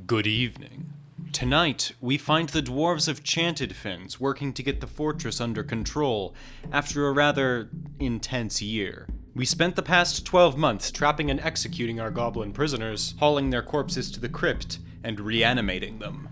Good evening. Tonight, we find the dwarves of Chantedfins working to get the fortress under control after a rather intense year. We spent the past 12 months trapping and executing our goblin prisoners, hauling their corpses to the crypt, and reanimating them.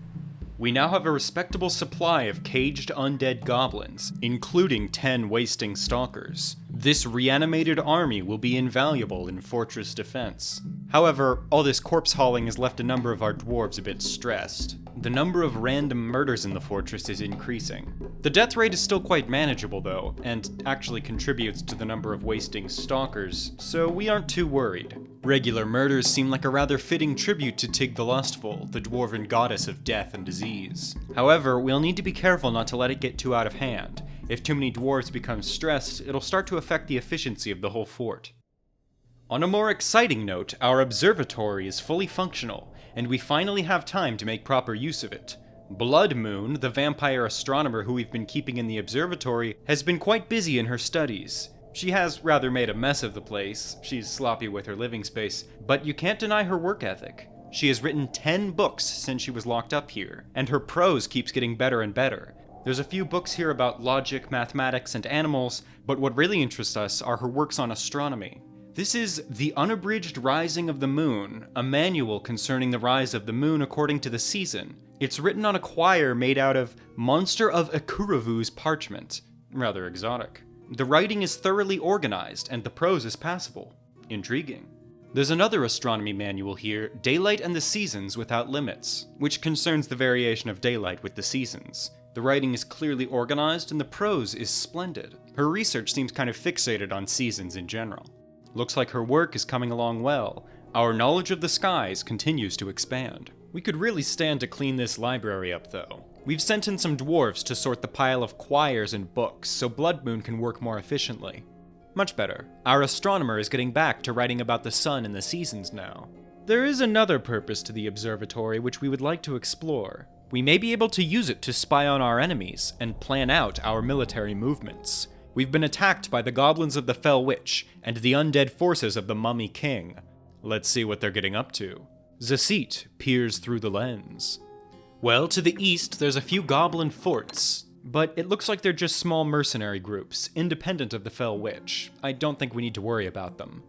We now have a respectable supply of caged undead goblins, including 10 wasting stalkers. This reanimated army will be invaluable in fortress defense. However, all this corpse hauling has left a number of our dwarves a bit stressed. The number of random murders in the fortress is increasing. The death rate is still quite manageable though, and actually contributes to the number of wasting stalkers, so we aren't too worried. Regular murders seem like a rather fitting tribute to Tig the Lustful, the dwarven goddess of death and disease. However, we'll need to be careful not to let it get too out of hand. If too many dwarves become stressed, it'll start to affect the efficiency of the whole fort. On a more exciting note, our observatory is fully functional, and we finally have time to make proper use of it. Blood Moon, the vampire astronomer who we've been keeping in the observatory, has been quite busy in her studies. She has rather made a mess of the place, she's sloppy with her living space, but you can't deny her work ethic. She has written 10 books since she was locked up here, and her prose keeps getting better and better. There's a few books here about logic, mathematics, and animals, but what really interests us are her works on astronomy. This is The Unabridged Rising of the Moon, a manual concerning the rise of the moon according to the season. It's written on a quire made out of Monster of Ikuruvu's parchment. Rather exotic. The writing is thoroughly organized, and the prose is passable. Intriguing. There's another astronomy manual here, Daylight and the Seasons Without Limits, which concerns the variation of daylight with the seasons. The writing is clearly organized, and the prose is splendid. Her research seems kind of fixated on seasons in general. Looks like her work is coming along well. Our knowledge of the skies continues to expand. We could really stand to clean this library up, though. We've sent in some dwarves to sort the pile of quires and books, so Blood Moon can work more efficiently. Much better. Our astronomer is getting back to writing about the sun and the seasons now. There is another purpose to the observatory which we would like to explore. We may be able to use it to spy on our enemies and plan out our military movements. We've been attacked by the goblins of the Fell Witch and the undead forces of the Mummy King. Let's see what they're getting up to. Zacit peers through the lens. Well, to the east there's a few goblin forts, but it looks like they're just small mercenary groups, independent of the Fell Witch. I don't think we need to worry about them.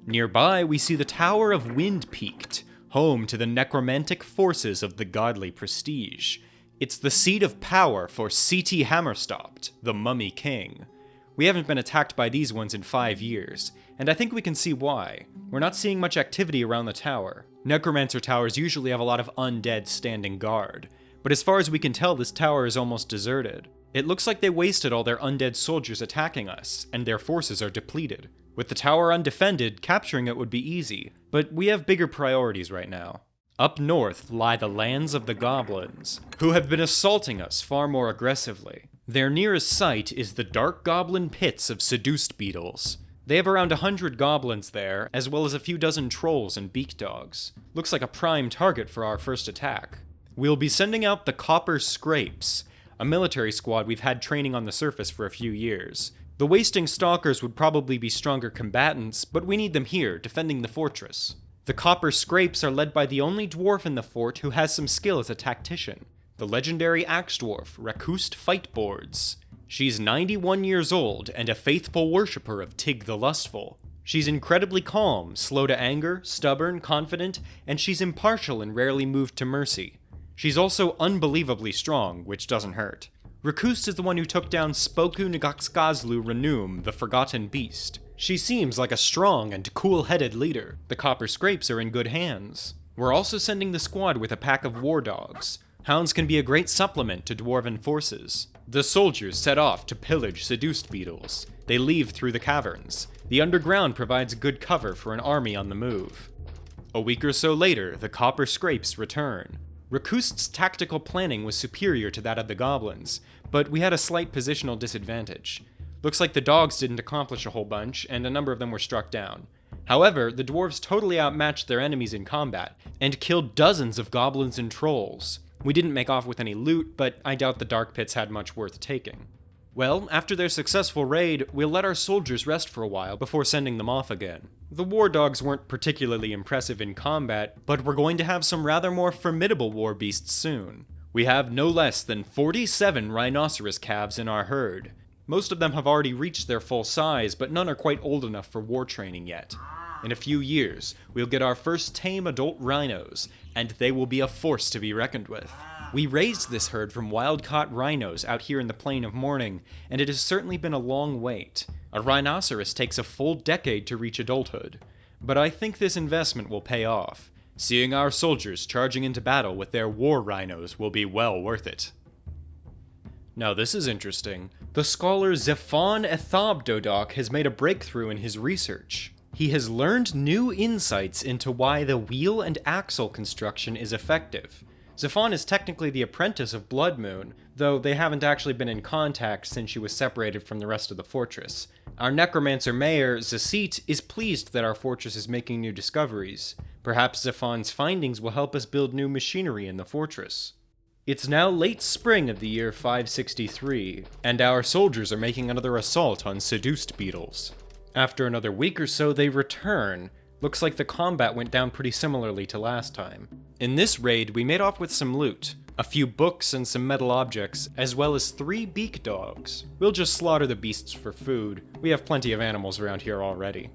Nearby we see the Tower of Wind Peaked, home to the necromantic forces of the godly prestige. It's the seat of power for C.T. Hammerstopped, the Mummy King. We haven't been attacked by these ones in 5 years, and I think we can see why. We're not seeing much activity around the tower. Necromancer towers usually have a lot of undead standing guard, but as far as we can tell, this tower is almost deserted. It looks like they wasted all their undead soldiers attacking us, and their forces are depleted. With the tower undefended, capturing it would be easy, but we have bigger priorities right now. Up north lie the lands of the goblins, who have been assaulting us far more aggressively. Their nearest site is the Dark Goblin Pits of Seduced Beetles. They have around 100 goblins there, as well as a few dozen trolls and beak dogs. Looks like a prime target for our first attack. We'll be sending out the Copper Scrapes, a military squad we've had training on the surface for a few years. The Wasting Stalkers would probably be stronger combatants, but we need them here, defending the fortress. The Copper Scrapes are led by the only dwarf in the fort who has some skill as a tactician, the legendary axe dwarf, Rakust Fightboards. She's 91 years old and a faithful worshipper of Tig the Lustful. She's incredibly calm, slow to anger, stubborn, confident, and she's impartial and rarely moved to mercy. She's also unbelievably strong, which doesn't hurt. Rakust is the one who took down Spoku Nagaxkazlu Renum, the Forgotten Beast. She seems like a strong and cool-headed leader. The Copper Scrapes are in good hands. We're also sending the squad with a pack of war dogs. Hounds can be a great supplement to dwarven forces. The soldiers set off to pillage seduced beetles. They leave through the caverns. The underground provides good cover for an army on the move. A week or so later, the Copper Scrapes return. Rakust's tactical planning was superior to that of the goblins, but we had a slight positional disadvantage. Looks like the dogs didn't accomplish a whole bunch, and a number of them were struck down. However, the dwarves totally outmatched their enemies in combat, and killed dozens of goblins and trolls. We didn't make off with any loot, but I doubt the Dark Pits had much worth taking. Well, after their successful raid, we'll let our soldiers rest for a while before sending them off again. The war dogs weren't particularly impressive in combat, but we're going to have some rather more formidable war beasts soon. We have no less than 47 rhinoceros calves in our herd. Most of them have already reached their full size, but none are quite old enough for war training yet. In a few years, we'll get our first tame adult rhinos, and they will be a force to be reckoned with. We raised this herd from wild-caught rhinos out here in the Plain of Morning, and it has certainly been a long wait. A rhinoceros takes a full decade to reach adulthood, but I think this investment will pay off. Seeing our soldiers charging into battle with their war rhinos will be well worth it. Now this is interesting. The scholar Zephon Ethabdodoc has made a breakthrough in his research. He has learned new insights into why the wheel and axle construction is effective. Zephon is technically the apprentice of Blood Moon, though they haven't actually been in contact since she was separated from the rest of the fortress. Our necromancer mayor, Zasit, is pleased that our fortress is making new discoveries. Perhaps Zephon's findings will help us build new machinery in the fortress. It's now late spring of the year 563, and our soldiers are making another assault on seduced beetles. After another week or so, they return. Looks like the combat went down pretty similarly to last time. In this raid, we made off with some loot, a few books and some metal objects, as well as 3 beak dogs. We'll just slaughter the beasts for food. We have plenty of animals around here already.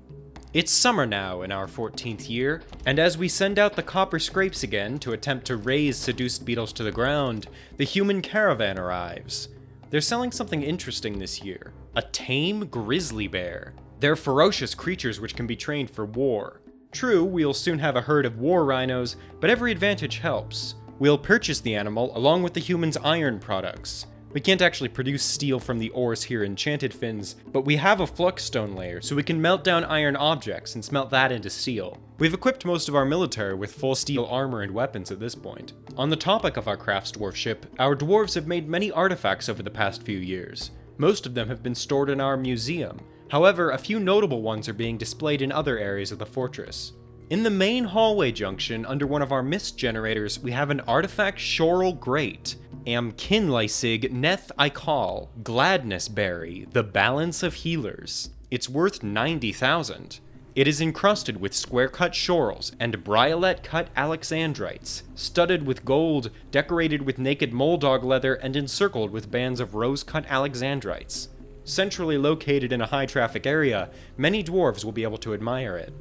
It's summer now in our 14th year, and as we send out the copper scrapes again to attempt to raze seduced beetles to the ground, the human caravan arrives. They're selling something interesting this year, a tame grizzly bear. They're ferocious creatures which can be trained for war. True, we'll soon have a herd of war rhinos, but every advantage helps. We'll purchase the animal along with the human's iron products. We can't actually produce steel from the ores here in Chantedfins, but we have a fluxstone layer, so we can melt down iron objects and smelt that into steel. We've equipped most of our military with full steel armor and weapons at this point. On the topic of our crafts dwarf ship, our dwarves have made many artifacts over the past few years. Most of them have been stored in our museum. However, a few notable ones are being displayed in other areas of the fortress. In the main hallway junction, under one of our mist generators, we have an artifact Shoral Grate. Am Kinlysig Neth Ikal, Gladness Berry, the Balance of Healers. It's worth 90,000. It is encrusted with square-cut shorls and briolet-cut alexandrites, studded with gold, decorated with naked moldog leather, and encircled with bands of rose-cut alexandrites. Centrally located in a high-traffic area, many dwarves will be able to admire it.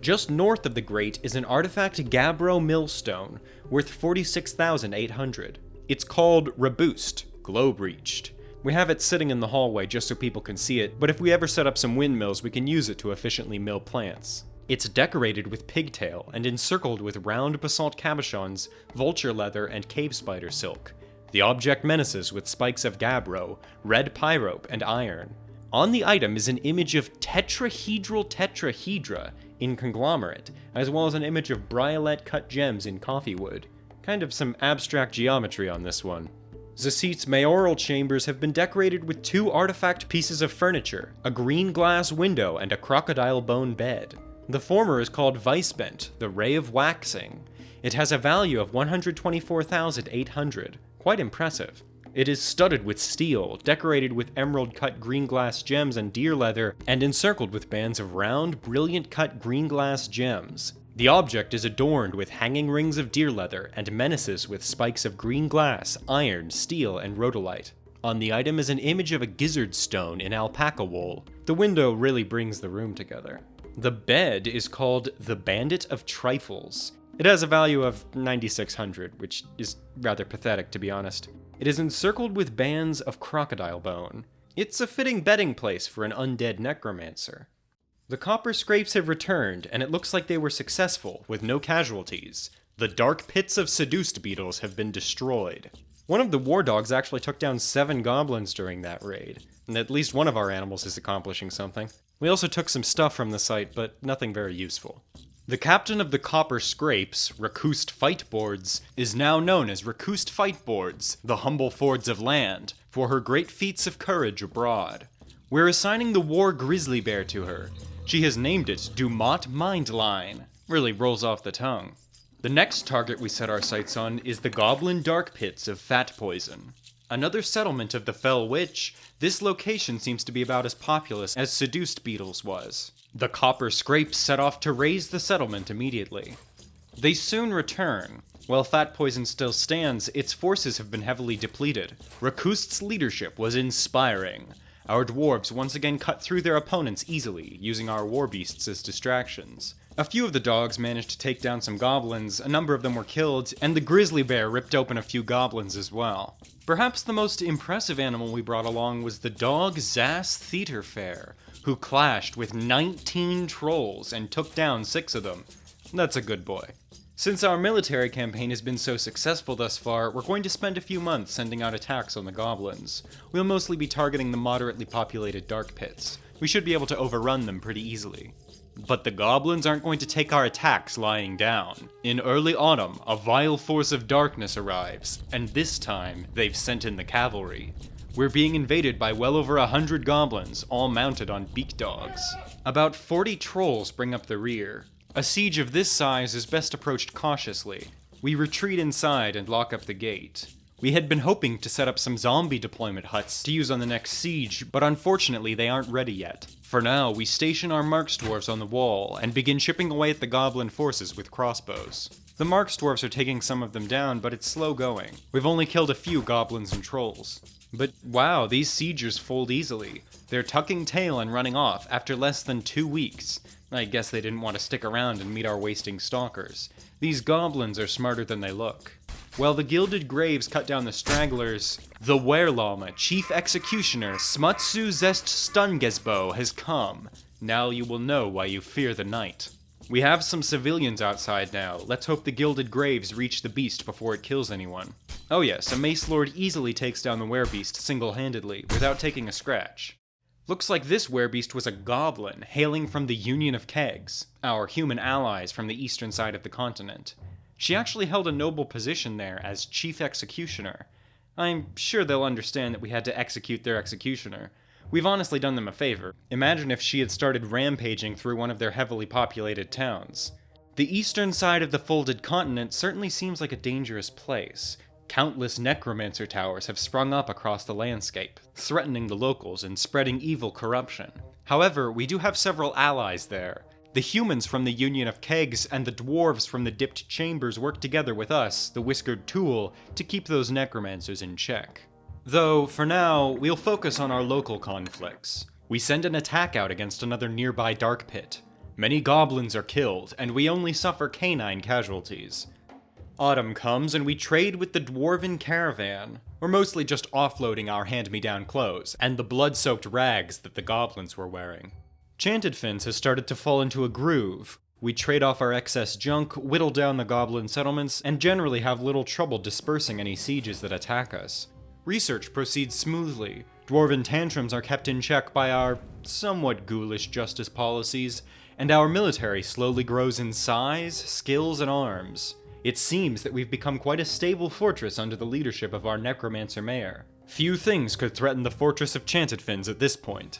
Just north of the grate is an artifact Gabbro Millstone, worth 46,800. It's called Robust, Glow-Breached. We have it sitting in the hallway just so people can see it, but if we ever set up some windmills, we can use it to efficiently mill plants. It's decorated with pigtail and encircled with round basalt cabochons, vulture leather, and cave spider silk. The object menaces with spikes of gabbro, red pyrope, and iron. On the item is an image of tetrahedral tetrahedra in conglomerate, as well as an image of briolet-cut gems in coffee wood. Kind of some abstract geometry on this one. Zasit's mayoral chambers have been decorated with 2 artifact pieces of furniture, a green glass window and a crocodile bone bed. The former is called Vicebent, the Ray of Waxing. It has a value of 124,800. Quite impressive. It is studded with steel, decorated with emerald-cut green glass gems and deer leather, and encircled with bands of round, brilliant-cut green glass gems. The object is adorned with hanging rings of deer leather and menaces with spikes of green glass, iron, steel, and rhodolite. On the item is an image of a gizzard stone in alpaca wool. The window really brings the room together. The bed is called the Bandit of Trifles. It has a value of 9,600, which is rather pathetic to be honest. It is encircled with bands of crocodile bone. It's a fitting bedding place for an undead necromancer. The copper scrapes have returned, and it looks like they were successful, with no casualties. The dark pits of seduced beetles have been destroyed. One of the war dogs actually took down 7 goblins during that raid, and at least one of our animals is accomplishing something. We also took some stuff from the site, but nothing very useful. The captain of the Copper Scrapes, Rakust Fightboards, is now known as Rakust Fightboards, the humble fords of land, for her great feats of courage abroad. We're assigning the war grizzly bear to her. She has named it Dumont Mindline. Really rolls off the tongue. The next target we set our sights on is the Goblin Dark Pits of Fat Poison. Another settlement of the Fell Witch, this location seems to be about as populous as Seduced Beetles was. The Copper Scrapes set off to raise the settlement immediately. They soon return. While Fat Poison still stands, its forces have been heavily depleted. Rakust's leadership was inspiring. Our dwarves once again cut through their opponents easily, using our war beasts as distractions. A few of the dogs managed to take down some goblins, a number of them were killed, and the grizzly bear ripped open a few goblins as well. Perhaps the most impressive animal we brought along was the dog Zas Theaterfair, who clashed with 19 trolls and took down 6 of them. That's a good boy. Since our military campaign has been so successful thus far, we're going to spend a few months sending out attacks on the goblins. We'll mostly be targeting the moderately populated dark pits. We should be able to overrun them pretty easily. But the goblins aren't going to take our attacks lying down. In early autumn, a vile force of darkness arrives, and this time, they've sent in the cavalry. We're being invaded by well over 100 goblins, all mounted on beak dogs. About 40 trolls bring up the rear. A siege of this size is best approached cautiously. We retreat inside and lock up the gate. We had been hoping to set up some zombie deployment huts to use on the next siege, but unfortunately they aren't ready yet. For now, we station our Marksdwarves on the wall and begin chipping away at the goblin forces with crossbows. The Marksdwarves are taking some of them down, but it's slow going. We've only killed a few goblins and trolls. But wow, these siegers fold easily. They're tucking tail and running off after less than 2 weeks. I guess they didn't want to stick around and meet our wasting stalkers. These goblins are smarter than they look. While the Gilded Graves cut down the stragglers, the Werelama Chief Executioner Smutsu Zest Stungesbo has come. Now you will know why you fear the night. We have some civilians outside now. Let's hope the Gilded Graves reach the beast before it kills anyone. Oh yes, a Mace Lord easily takes down the Werebeast single-handedly, without taking a scratch. Looks like this werebeast was a goblin, hailing from the Union of Kegs, our human allies from the eastern side of the continent. She actually held a noble position there as Chief Executioner. I'm sure they'll understand that we had to execute their executioner. We've honestly done them a favor. Imagine if she had started rampaging through one of their heavily populated towns. The eastern side of the folded continent certainly seems like a dangerous place. Countless necromancer towers have sprung up across the landscape, threatening the locals and spreading evil corruption. However, we do have several allies there. The humans from the Union of Kegs and the dwarves from the Dipped Chambers work together with us, the Whiskered Tool, to keep those necromancers in check. Though, for now, we'll focus on our local conflicts. We send an attack out against another nearby dark pit. Many goblins are killed, and we only suffer canine casualties. Autumn comes and we trade with the Dwarven Caravan. We're mostly just offloading our hand-me-down clothes, and the blood-soaked rags that the goblins were wearing. Chantedfins has started to fall into a groove. We trade off our excess junk, whittle down the goblin settlements, and generally have little trouble dispersing any sieges that attack us. Research proceeds smoothly. Dwarven tantrums are kept in check by our somewhat ghoulish justice policies, and our military slowly grows in size, skills, and arms. It seems that we've become quite a stable fortress under the leadership of our necromancer mayor. Few things could threaten the fortress of Chantedfins at this point.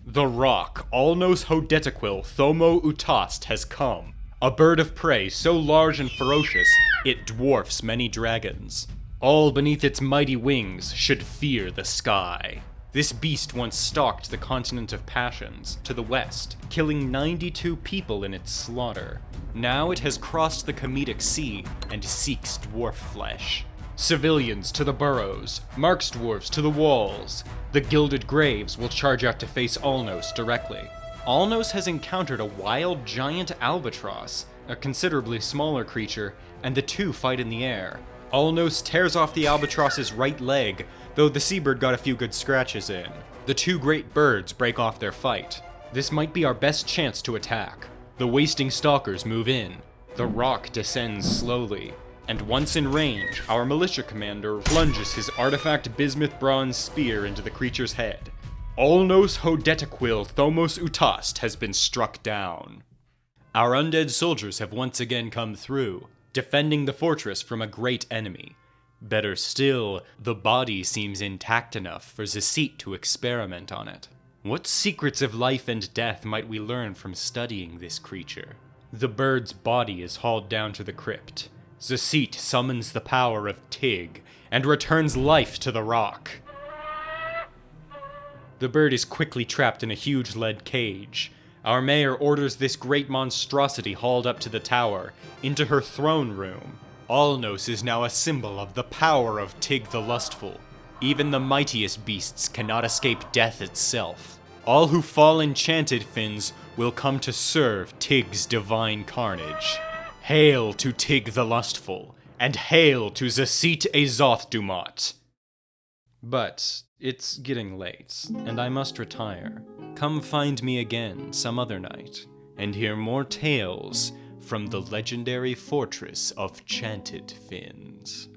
The rock, Alnos Hodetaquil Thomo Utast, has come. A bird of prey so large and ferocious, it dwarfs many dragons. All beneath its mighty wings should fear the sky. This beast once stalked the continent of Passions to the west, killing 92 people in its slaughter. Now it has crossed the Comedic Sea and seeks dwarf flesh. Civilians to the burrows, Marksdwarves to the walls. The Gilded Graves will charge out to face Alnos directly. Alnos has encountered a wild giant albatross, a considerably smaller creature, and the two fight in the air. Alnos tears off the albatross's right leg, though the seabird got a few good scratches in. The two great birds break off their fight. This might be our best chance to attack. The wasting stalkers move in. The rock descends slowly. And once in range, our militia commander plunges his artifact bismuth bronze spear into the creature's head. Alnos Hodetaquil Thomos Utast has been struck down. Our undead soldiers have once again come through, defending the fortress from a great enemy. Better still, the body seems intact enough for Zesite to experiment on it. What secrets of life and death might we learn from studying this creature? The bird's body is hauled down to the crypt. Zacit summons the power of Tig and returns life to the rock. The bird is quickly trapped in a huge lead cage. Our mayor orders this great monstrosity hauled up to the tower, into her throne room. Alnos is now a symbol of the power of Tig the Lustful. Even the mightiest beasts cannot escape death itself. All who fall in Chantedfins will come to serve Tig's divine carnage. Hail to Tig the Lustful, and hail to Zacit Azoth Dumat! But it's getting late, and I must retire. Come find me again some other night, and hear more tales from the legendary fortress of Chantedfins.